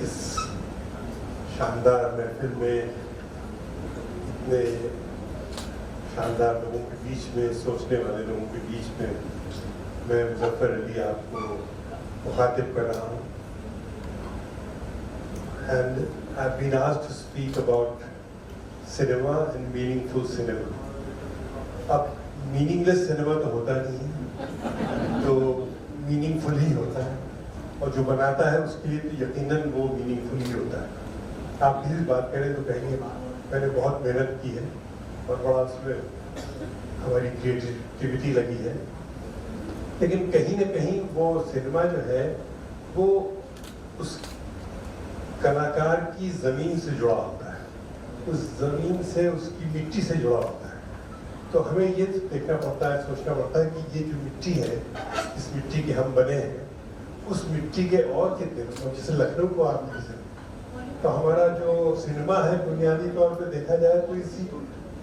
इस शानदार महफिल में इतने शानदार लोगों के बीच में, सोचने वाले लोगों के बीच में मैं मुज़फ़्फ़र अली आपको मुखातिब कर रहा हूँ। And I've been asked to speak about cinema and meaningful cinema. अब मीनिंगलेस सिनेमा तो होता नहीं है, तो मीनिंगफुल ही होता है, और जो बनाता है उसके लिए तो यकीनन वो मीनिंगफुल ही होता है। आप किसी बात करें तो कहेंगे मैंने बहुत मेहनत की है और बड़ा उसमें हमारी क्रिएटिविटी लगी है, लेकिन कहीं ना कहीं वो सिनेमा जो है वो उस कलाकार की ज़मीन से जुड़ा होता है, उस ज़मीन से, उसकी मिट्टी से जुड़ा होता है। तो हमें ये देखना पड़ता है, सोचना पड़ता है कि ये जो मिट्टी है, इस मिट्टी के हम बने हैं, उस मिट्टी के और कितने लोग, जैसे लखनऊ को आप लीजिए, तो हमारा जो सिनेमा है बुनियादी तौर पे देखा जाए तो इसी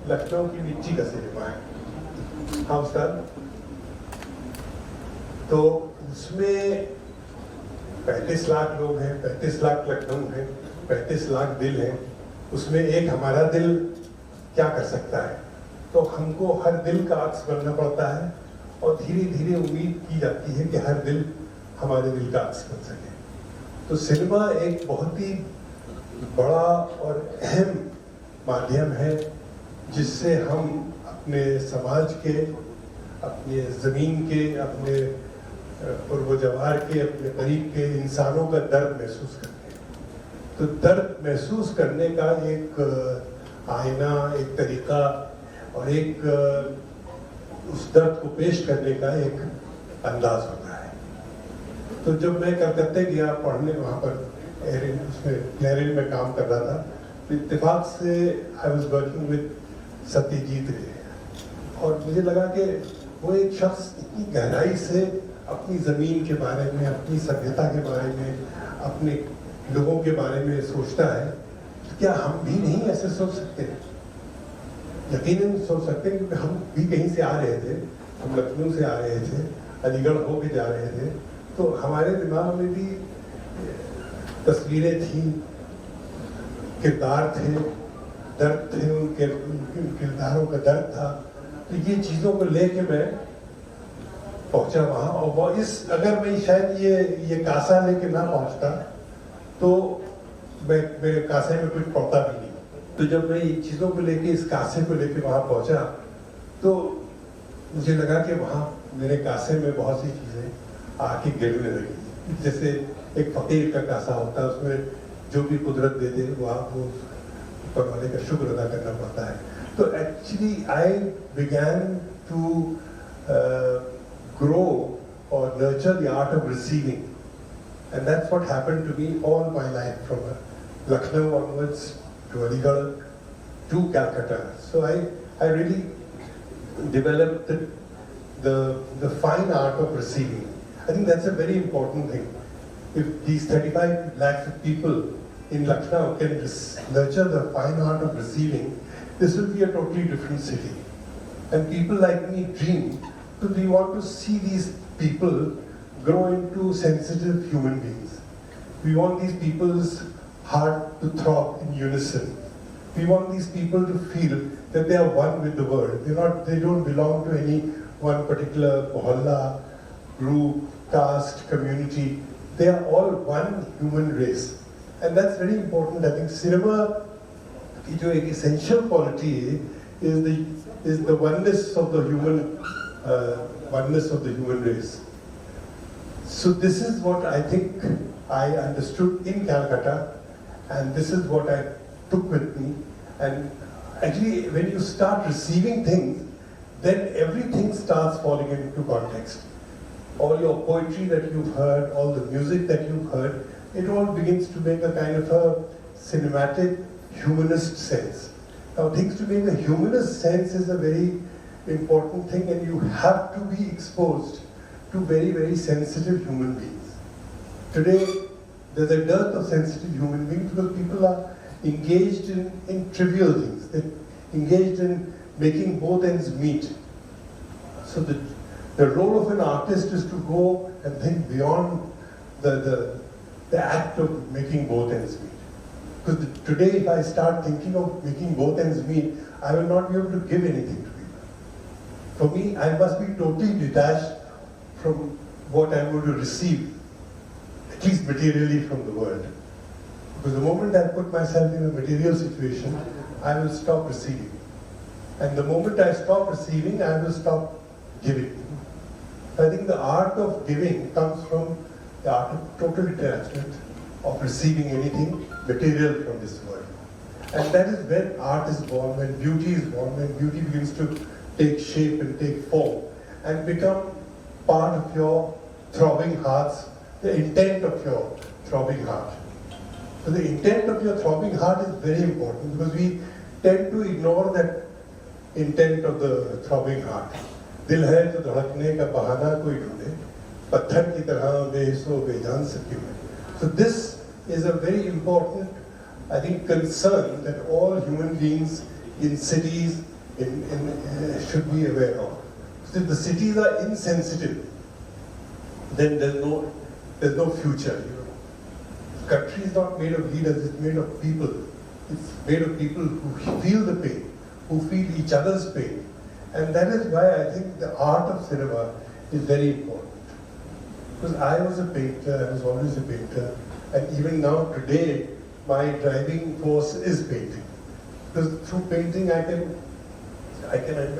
लखनऊ की मिट्टी का सिनेमा है। हाँ उस्ताद, तो उसमें 35 लाख लोग हैं, 35 लाख लखनऊ हैं, 35 लाख दिल हैं, उसमें एक हमारा दिल क्या कर सकता है? तो हमको हर दिल का अक्स बनना पड़ता है और धीरे धीरे उम्मीद की जाती है कि हर दिल हमारे दिल का अक्स बन सके। तो सिनेमा एक बहुत ही बड़ा और अहम माध्यम है जिससे हम अपने समाज के, अपने ज़मीन के, अपने पूर्वजवार के, अपने करीब के इंसानों का दर्द महसूस करते हैं। तो दर्द महसूस करने का एक आईना, एक तरीका और एक उस दर्द को पेश करने का एक अंदाज होता है। तो जब मैं कलकत्ते गया पढ़ने, वहाँ पर उसमें क्लैरिन में काम कर रहा था, तो इत्तेफाक से I was working with Satyajit रे, और मुझे लगा कि वो एक शख्स इतनी गहराई से अपनी ज़मीन के बारे में, अपनी सभ्यता के बारे में, अपने लोगों के बारे में सोचता है, तो क्या हम भी नहीं ऐसे सोच सकते? यकीनन सोच सकते हैं, क्योंकि हम भी कहीं से आ रहे थे, हम लखनऊ से आ रहे थे, अलीगढ़ होके जा रहे थे, तो हमारे दिमाग में भी तस्वीरें थी, किरदार थे, दर्द थे, उनके किरदारों का दर्द था। तो ये चीज़ों को लेके मैं पहुंचा वहाँ, और वो अगर मैं शायद ये कासा लेके ना पहुंचता तो मेरे कासे में कुछ पड़ता भी नहीं। तो जब मैं ये चीज़ों को लेके, इस कासे को लेके वहाँ पहुंचा, तो मुझे लगा कि वहाँ मेरे कासे में बहुत सी चीज़ें आके गिरने लगी। जैसे एक फकीर का कासा होता है, उसमें जो भी कुदरत दे दे वो आपको ऊपर वाले का शुक्र अदा करना पड़ता है। तो actually I began to grow or nurture the art of receiving, and that's what happened to me all my life, from Lucknow onwards to Aligarh to Calcutta. So I really developed the fine art of receiving. I think that's a very important thing. If these 35 lakhs of people in Lucknow can nurture the fine art of receiving, this will be a totally different city. And people like me dream. So we want to see these people grow into sensitive human beings. We want these people's heart to throb in unison. We want these people to feel that they are one with the world. They don't belong to any one particular mohalla, group, caste, community. They are all one human race. And that's very important. I think cinema की जो एक essential quality is the oneness of the human race. So this is what I think I understood in Calcutta, and this is what I took with me. And actually, when you start receiving things, then everything starts falling into context. All your poetry that you've heard, all the music that you've heard, it all begins to make a kind of a cinematic, humanist sense. Now, things to make a humanist sense is a very important thing, and you have to be exposed to very, very sensitive human beings. Today, there's a dearth of sensitive human beings because people are engaged in trivial things. They're engaged in making both ends meet. So the role of an artist is to go and think beyond the the act of making both ends meet. Because today, if I start thinking of making both ends meet, I will not be able to give anything to people. For me, I must be totally detached from what I'm going to receive, at least materially, from the world. Because the moment I put myself in a material situation, I will stop receiving. And the moment I stop receiving, I will stop giving. I think the art of giving comes from the art of total detachment, of receiving anything material from this world. And that is when art is born, when beauty is born, when beauty begins to take shape and take form and become part of your throbbing hearts, the intent of your throbbing heart. So the intent of your throbbing heart is very important because we tend to ignore that intent of the throbbing heart. दिल है तो धड़कने का बहाना कोई ढूंढे, पत्थर की तरह बेहिस्सों बेजान से क्यों है. So this is a very important, I think, concern that all human beings in cities should be aware of. So if the cities are insensitive, then there's no future. The country is not made of leaders, it's made of people. It's made of people who feel the pain, who feel each other's pain. And that is why I think the art of cinema is very important. Because I was a painter, I was always a painter, and even now today, my driving force is painting. Because through painting I can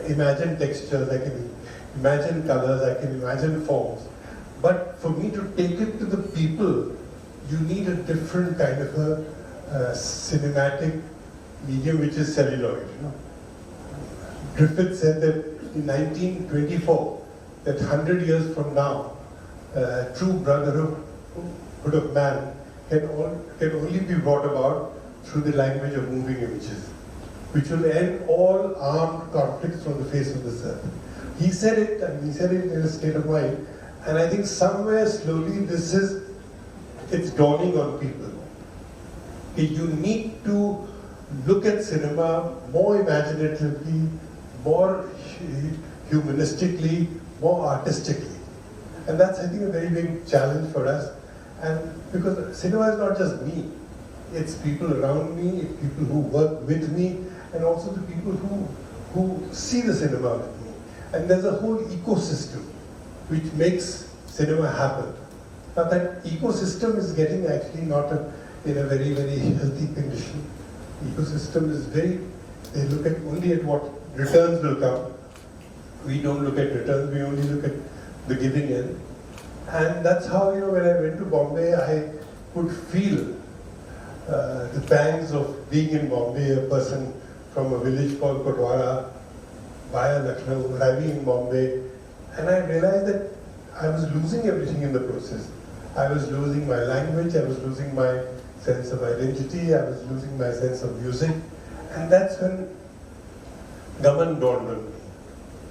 imagine textures, I can imagine colors, I can imagine forms. But for me to take it to the people, you need a different kind of a cinematic medium, which is celluloid. Griffith said that in 1924, that 100 years from now, true brotherhood of man can only be brought about through the language of moving images, which will end all armed conflicts from the face of this earth. He said it, and he said it in a state of mind, and I think somewhere slowly it's dawning on people. You need to look at cinema more imaginatively, more humanistically, more artistically. And that's, I think, a very big challenge for us. And because cinema is not just me, it's people around me, it's people who work with me, and also the people who see the cinema with me. And there's a whole ecosystem which makes cinema happen. Now that ecosystem is getting actually not in a very, very healthy condition. The ecosystem is they look at only at what returns will come. We don't look at returns, we only look at the giving in. And that's how, when I went to Bombay, I could feel the pangs of being in Bombay, a person from a village called Kotwara, via Lucknow, arriving in Bombay. And I realized that I was losing everything in the process. I was losing my language, I was losing my sense of identity, I was losing my sense of music. And that's when Gaman dawned on me.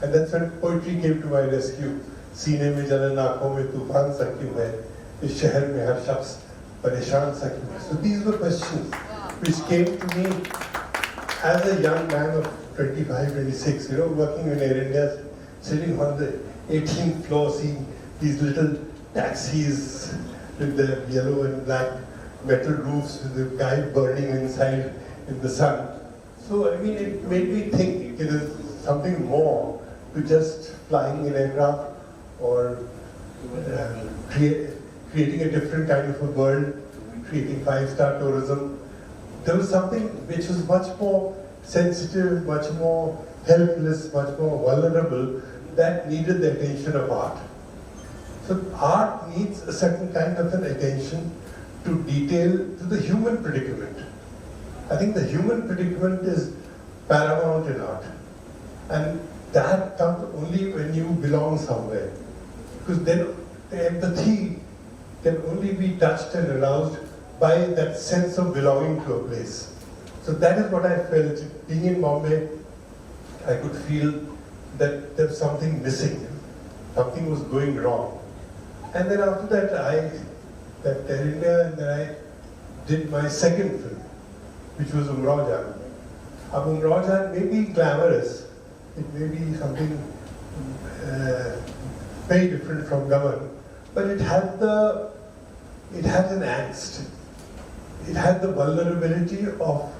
And that's when poetry came to my rescue. सीने में जलन आँखों में तूफान सा क्यों है, इस शहर में हर शख्स परेशान सा क्यों है. So these were questions which came to me as a young man of 25, 26, working in Air India, sitting on the 18th floor, seeing these little taxis with the yellow and black metal roofs with the guy burning inside in the sun. So, it made me think it is something more to just flying in aircraft or creating a different kind of a world, creating five-star tourism. There was something which was much more sensitive, much more helpless, much more vulnerable, that needed the attention of art. So art needs a certain kind of an attention to detail, to the human predicament. I think the human predicament is paramount in art. And that comes only when you belong somewhere. Because then the empathy can only be touched and aroused by that sense of belonging to a place. So that is what I felt. Being in Bombay, I could feel that there was something missing. Something was going wrong. And then after that, I left Air India, and then I did my second film, which was Umrao Jaan. Umrao Jaan may be glamorous. It may be something very different from Gaman, but it had the it had an angst. It had the vulnerability of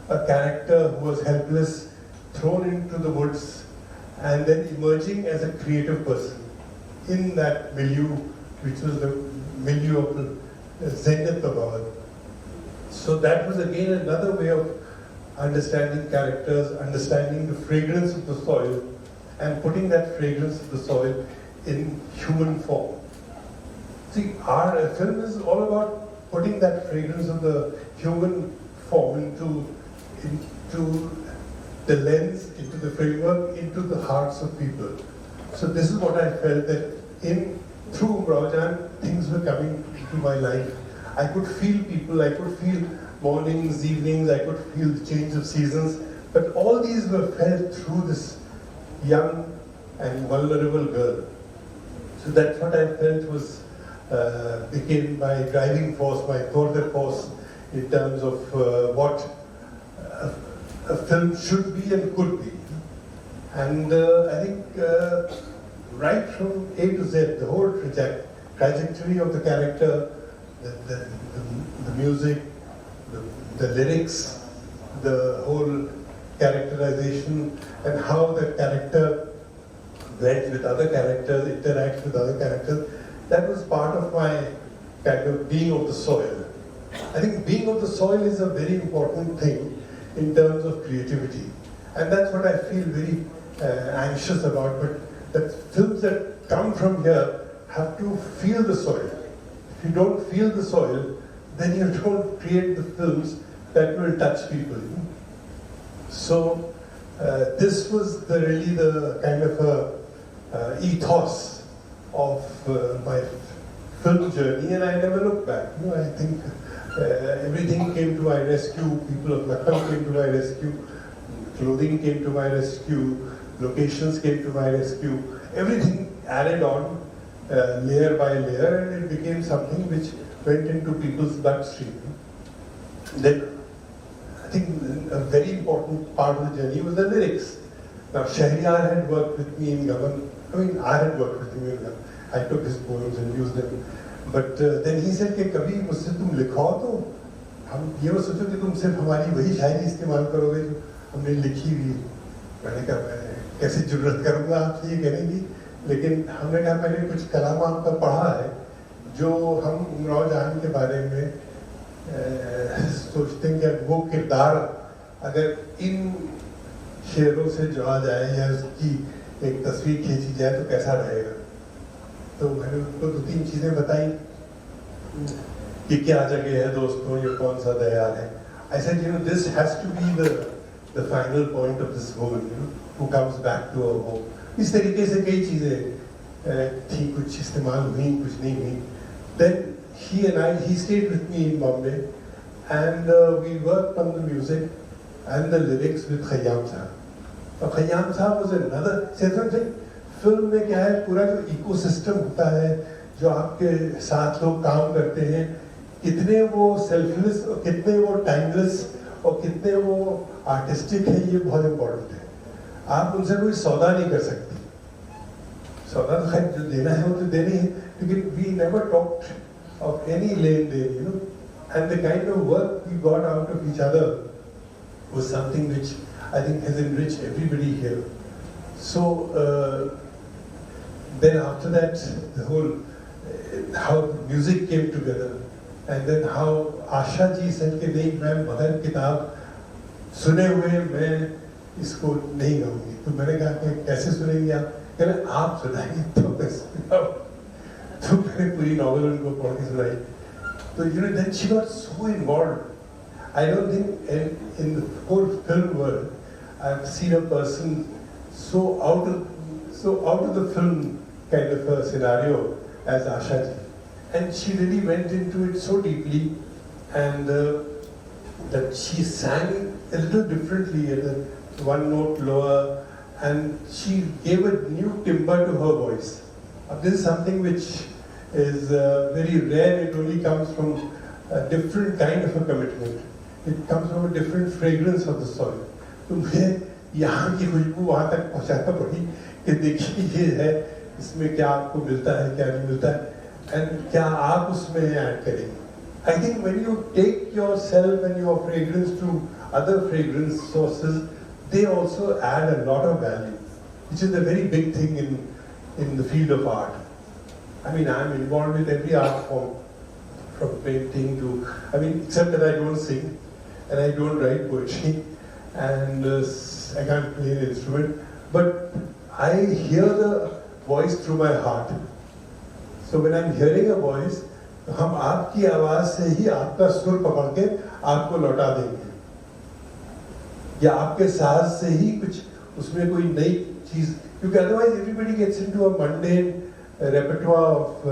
a character who was helpless, thrown into the woods, and then emerging as a creative person in that milieu, which was the milieu of the zenith of our. So that was again another way of understanding characters, understanding the fragrance of the soil, and putting that fragrance of the soil in human form. See, our film is all about putting that fragrance of the human form into the lens, into the framework, into the hearts of people. So this is what I felt that through Umrao Jaan, things were coming into my life. I could feel people, I could feel mornings, evenings, I could feel the change of seasons, but all these were felt through this young and vulnerable girl. So that's what I felt was became my driving force, my tour force in terms of what a film should be and could be. And I think right from A to Z, the whole trajectory of the character, the music, the lyrics, the whole characterization, and how the character went with other characters, interacts with other characters, that was part of my kind of being of the soil. I think being of the soil is a very important thing in terms of creativity. And that's what I feel very anxious about, but the films that come from here have to feel the soil. If you don't feel the soil, then you don't create the films that will touch people. So this was really the kind of ethos of my film journey, and I never looked back. I think everything came to my rescue. People of Lucknow came to my rescue. Clothing came to my rescue. Locations came to my rescue. Everything added on layer by layer, and it became something which went into people's bloodstream. Then I think a very important part of the journey was the lyrics. Now Shahriyar had worked with me in Gaman. I had worked with him in Gaman. I took his poems and used them. But then he said कि कभी मुझसे तुम लिखो तो हम ये वो सोचो कि तुम सिर्फ हमारी वही शायरी इस्तेमाल करोगे जो हमने लिखी हुई। मैंने कहा मैं कैसे जुर्रत करूँगा आपसे ये कहने की, लेकिन हमने कहा मैंने कुछ कलाम आपका पढ़ा है जो हम उमराव जान के बारे में सोचते हैं कि वो किरदार अगर इन शेरों से जोड़ा जाए या उसकी एक तस्वीर खींची जाए तो कैसा रहेगा। तो मैंने उनको 2-3 चीज़ें बताई कि क्या जगह है दोस्तों, ये कौन सा दयाल है। I said, this has to be the final point of this woman, who comes back to her home. इस तरीके से कई चीज़ें थी, कुछ इस्तेमाल हुई, कुछ नहीं हुई. Then he stayed with me in Bombay, and we worked on the music and the lyrics with Khayyam Sahab. Now Khayyam Sahab was another thing. Film में क्या है, पूरा जो इकोसिस्टम होता है, जो आपके साथ लोग काम करते हैं, कितने वो सेल्फलेस और कितने वो टाइमलेस और कितने वो आर्टिस्टिक है, ये बहुत इम्पोर्टेंट है. आप उनसे कोई सौदा नहीं कर सकती. सौदा तो खैर जो देना है वो तो देना ही है, लेकिन we never talked of any लेन देन, and the kind of work we got out of each other was something which I think has enriched everybody here. So then after that, the whole how music came together, and then how Asha ji said कि नहीं, मैं बगैर किताब सुने हुए मैं इसको नहीं गाऊंगी. तो मैंने कहा कि कैसे सुनेंगे आप? कह रहे आप सुनाएंगे तो मैं सुनाऊं. तो मैंने पूरी नॉवल उनको पढ़ के सुनाई. So then she got so involved. I don't think in the whole film world I've seen a person so out of the film kind of a scenario as Asha ji. And she really went into it so deeply, and that she sang a little differently, at one note lower, and she gave a new timbre to her voice. This is something which is very rare. It only comes from a different kind of a commitment. It comes from a different fragrance of the soil. तो मुझे यहाँ की खुशबू वहाँ तक पहुँचाना पड़ी कि देखिए ये है, इसमें क्या आपको मिलता है क्या नहीं मिलता है. and क्या आप उसमें ऐड करेंगे? I think when you take yourself and your fragrance to other fragrance sources, they also add a lot of value, which is a very big thing in the field of art. I mean, I'm involved with every art form, from painting to, I mean, except that I don't sing and I don't write poetry and I can't play an instrument, but I hear the voice through my heart. So when I'm hearing a voice, हम आपकी आवाज से ही आपका सुर पकड़ के आपको लौटा देंगे, या आपके साज से ही कुछ उसमें कोई नई चीज, क्योंकि otherwise everybody gets into a mundane repertoire of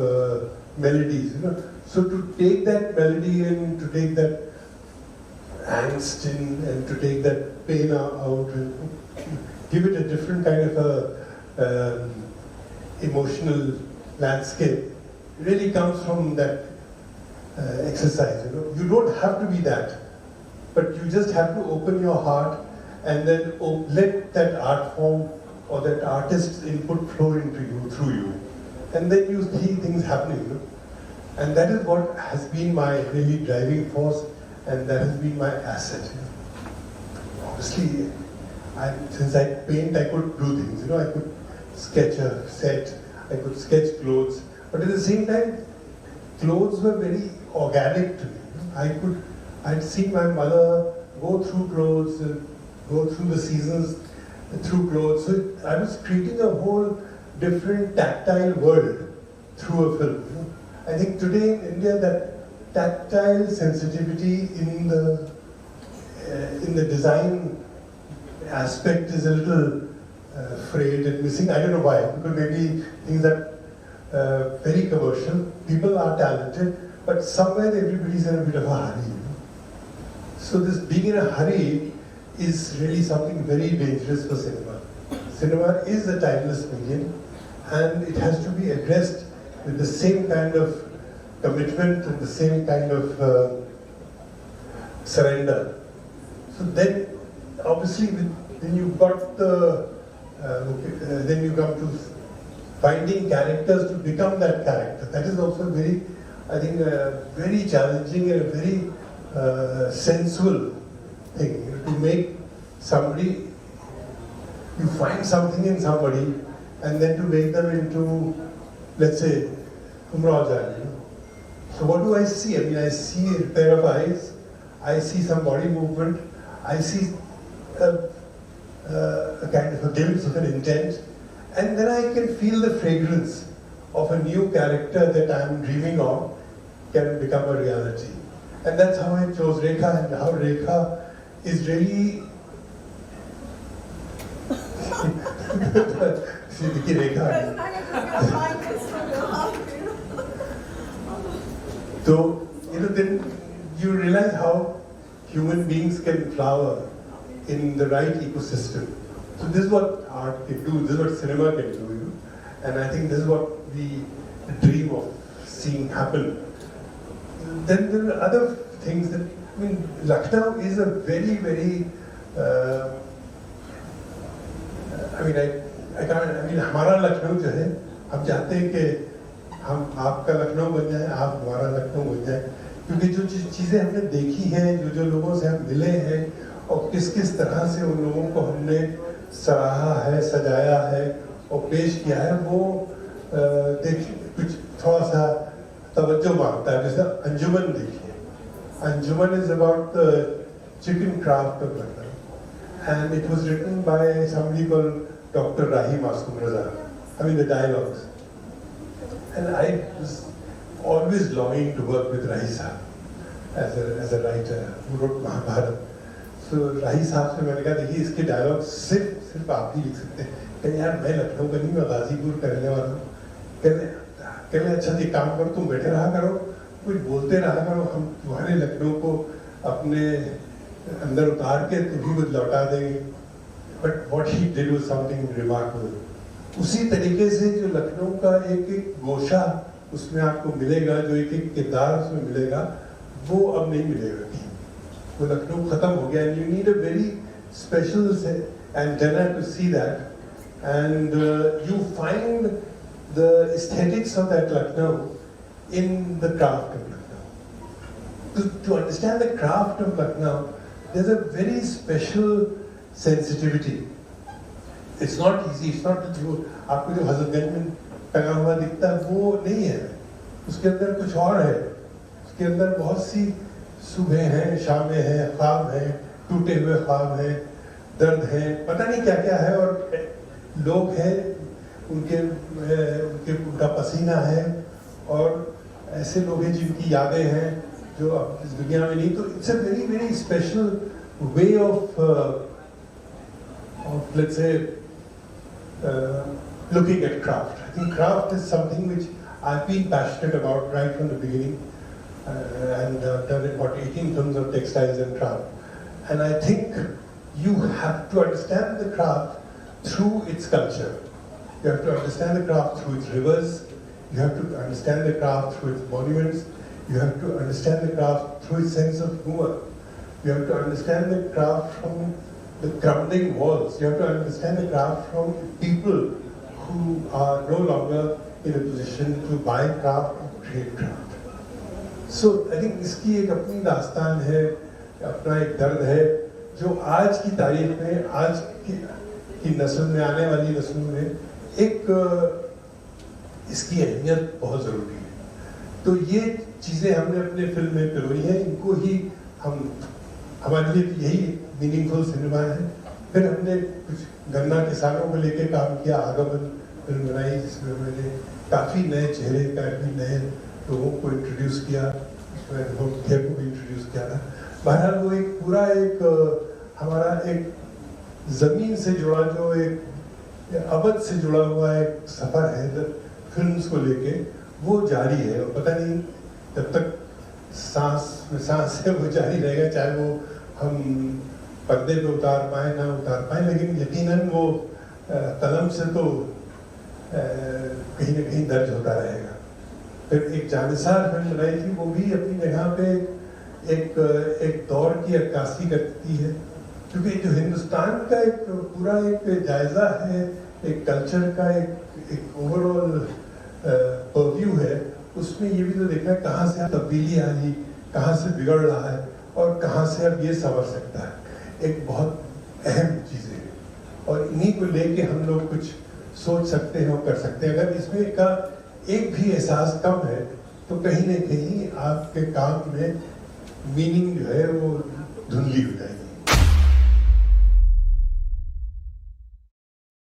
melodies, you know. So to take that melody and to take that angst in and to take that pain out and give it a different kind of a emotional landscape, really comes from that exercise. You know, you don't have to be that, but you just have to open your heart and then let that art form or that artist's input flow into you, through you, and then you see things happening. You know? And that is what has been my really driving force, and that has been my asset. You know? Obviously, since I paint, I could do things. You know, I could sketch a set, I could sketch clothes, but at the same time, clothes were very organic to me. I'd seen my mother go through clothes and go through the seasons through clothes. So I was creating a whole different tactile world through a film. You know? I think today in India, that tactile sensitivity in the design aspect is a little frayed and missing. I don't know why, because maybe things are very commercial. People are talented, but somewhere everybody's in a bit of a hurry. You know? So this being in a hurry is really something very dangerous for cinema. Cinema is a timeless medium, and it has to be addressed with the same kind of commitment and the same kind of surrender. So then, obviously, when you've got then you come to finding characters to become that character. That is also very, I think, very challenging and a very sensual thing. You know, to make somebody, you find something in somebody, and then to make them into, let's say, Umrao Jaan. You know? So what do I see? I mean, I see a pair of eyes, I see some body movement, I see a kind of a glimpse of an intent, and then I can feel the fragrance of a new character that I'm dreaming of can become a reality. And that's how I chose Rekha, and how Rekha is really see, Vicky Rekha. So, you know, then you realize how human beings can flower in the right ecosystem. So this is what art can do, this is what cinema can do, you know? And I think this is what we dream of seeing happen. Then there are other things that, I mean, Lucknow is a very, very, हमारा लखनऊ जो है, हम चाहते हैं कि हम आपका लखनऊ बन जाए, आप हमारा लखनऊ बन जाए, क्योंकि जो चीज़ें हमने देखी हैं, जो लोगों से हम मिले हैं, और किस तरह से उन लोगों को हमने सराहा है, सजाया है और पेश किया है, वो कुछ थोड़ा सा तवज्जो मांगता है. जैसे अंजुमन देखिए, अंजुमन is about the chicken craft of Lucknow, and it was written by somebody called Dr. Rahim Askumraza. I mean, the dialogues. And I was always longing to work with Rahi Sahab as a writer who wrote Mahabharata. So Rahi Sahab से मैंने कहा देखिए इसके dialogue सिर्फ आप ही लिख सकते हैं. कहने यार मैं लखनऊ का नहीं, मैं गाजीपुर का रहने वाला हूँ. कहने अच्छा जी काम करो, तुम बैठे रहा करो, कुछ बोलते रहा करो, हम तुम्हारे लखनऊ को अपने अंदर उतार के तुम्हें कुछ लौटा देंगे. But what he did was something remarkable. उसी तरीके से जो लखनऊ का एक गोशा उसमें आपको मिलेगा, जो एक किरदार उसमें मिलेगा, वो अब नहीं मिलेगा. वो लखनऊ खत्म हो गया. And you need a very special antenna to see that, and you find the aesthetics of that Lucknow in the craft of Lucknow. To understand the craft of Lucknow, there's a very special sensitivity. It's not easy. It's not जो आपको जो हजरतगंज में टंगा हुआ दिखता है वो नहीं है. उसके अंदर कुछ और है. उसके अंदर बहुत सी सुबह हैं, शामें हैं, ख्वाब हैं, टूटे हुए ख्वाब हैं, दर्द हैं, पता नहीं क्या क्या है. और लोग हैं, उनका पसीना है, और ऐसे लोग हैं जिनकी यादें हैं जो अब इस दुनिया में नहीं. तो it's a very very special way of let's say looking at craft. I think craft is something which I've been passionate about right from the beginning, and done about 18 films of textiles and craft. And I think you have to understand the craft through its culture. You have to understand the craft through its rivers. You have to understand the craft through its monuments. You have to understand the craft through its sense of humor. You have to understand the craft from the crumbling walls. You have to understand the craft from people who are no longer in a position to buy craft or create craft. So I think इसकी एक अपनी दास्तान है, अपना एक दर्द है, जो आज की तारीख में, आज की नस्ल में, आने वाली नस्लों में एक इसकी अहमियत बहुत ज़रूरी है. तो ये चीज़ें हमने अपने फिल्म में पिरोई हैं. इनको ही हमारे लिए यही मीनिंगफुल सिनेमा है. फिर हमने कुछ गन्ना किसानों को लेकर काम किया, आगमन फिल्म बनाई, जिसमें मैंने काफ़ी नए चेहरे, काफ़ी नए लोगों को इंट्रोड्यूस किया, उसमें थे को भी इंट्रोड्यूस किया था. बहरहाल वो एक पूरा एक हमारा एक ज़मीन से जुड़ा, जो एक अवध से जुड़ा हुआ एक सफ़र है फिल्म्स को लेके, वो जारी है. और पता नहीं जब तक सांस है वो जारी रहेगा, चाहे वो हम पर्दे पे उतार पाए ना उतार पाए, लेकिन यकीनन वो कलम से तो कहीं ना कहीं दर्ज होता रहेगा. फिर एक जानिसार फिल्म बनाई थी, वो भी अपनी जगह पे एक दौर की अक्कासी करती है, क्योंकि जो हिंदुस्तान का एक पूरा एक जायजा है, एक कल्चर का एक ओवरऑल परव्यू है. उसमें ये भी तो देखना है कहाँ से तब्दीली आ रही, कहाँ से बिगड़ रहा है, और कहाँ से अब ये संवर सकता है. एक बहुत अहम चीज़ें हैं, और इन्हीं को लेके हम लोग कुछ सोच सकते हैं और कर सकते हैं. अगर इसमें का एक भी एहसास कम है तो कहीं ना कहीं आपके काम में मीनिंग जो है वो धुंधली हो जाएगी.